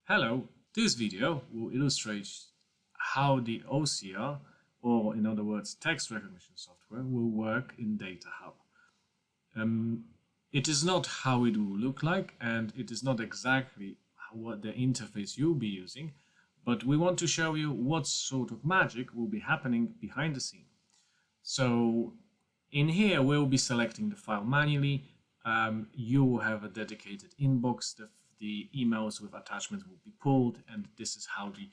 Hello, this video will illustrate how the OCR, or in other words, text recognition software, will work in DHub. It is not how it will look like, and it is not exactly what the interface you'll be using, but we want to show you what sort of magic will be happening behind the scene. So in here, we'll be selecting the file manually. You will have a dedicated inbox. The emails with attachments will be pulled, and this is how the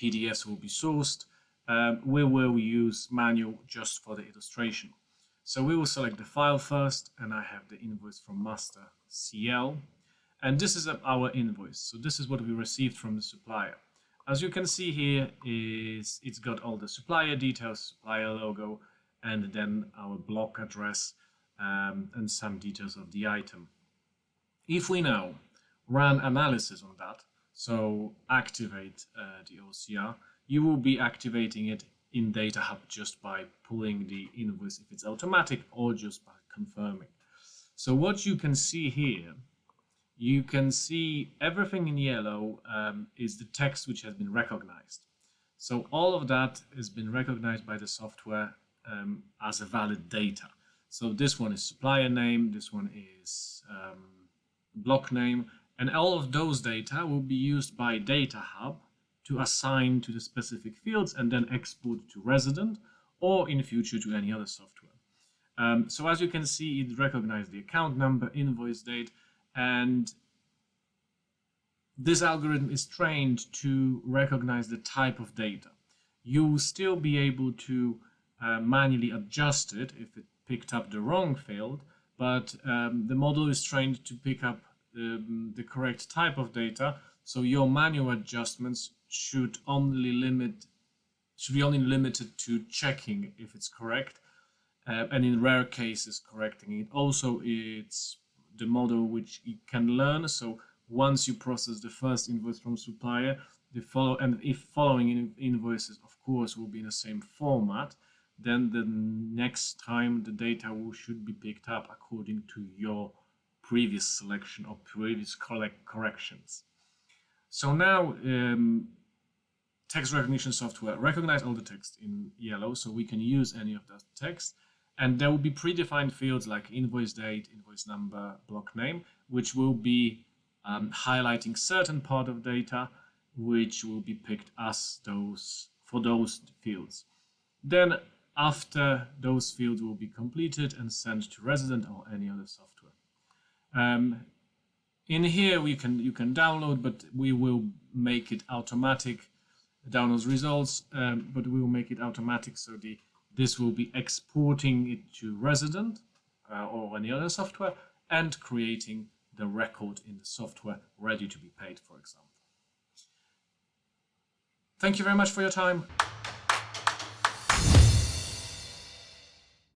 PDFs will be sourced. We will use manual just for the illustration. So we will select the file first, and I have the invoice from master CL. And this is our invoice. So this is what we received from the supplier. As you can see here, it's got all the supplier details, supplier logo, and then our block address and some details of the item. If we now run analysis on that, so activate the OCR, you will be activating it in DHub just by pulling the invoice if it's automatic, or just by confirming. So what you can see here, you can see everything in yellow is the text which has been recognized. So all of that has been recognized by the software as a valid data. So this one is supplier name, this one is block name, and all of those data will be used by DHub to assign to the specific fields and then export to resident, or in the future to any other software. So as you can see, it recognized the account number, invoice date, and this algorithm is trained to recognize the type of data. You will still be able to manually adjust it if it picked up the wrong field, but the model is trained to pick up the correct type of data, so your manual adjustments should be only limited to checking if it's correct, and in rare cases correcting it. Also, it's the model which it can learn, so once you process the first invoice from supplier, if following invoices of course will be in the same format, then the next time the data should be picked up according to your previous selection or previous corrections. So now text recognition software recognize all the text in yellow, so we can use any of that text, and there will be predefined fields like invoice date, invoice number, block name, which will be highlighting certain part of data which will be picked as for those fields. Then after those fields will be completed and sent to resident or any other software. In here you can download, but we will make it automatic. Downloads results, but we will make it automatic, so this will be exporting it to resident or any other software and creating the record in the software ready to be paid, for example. Thank you very much for your time.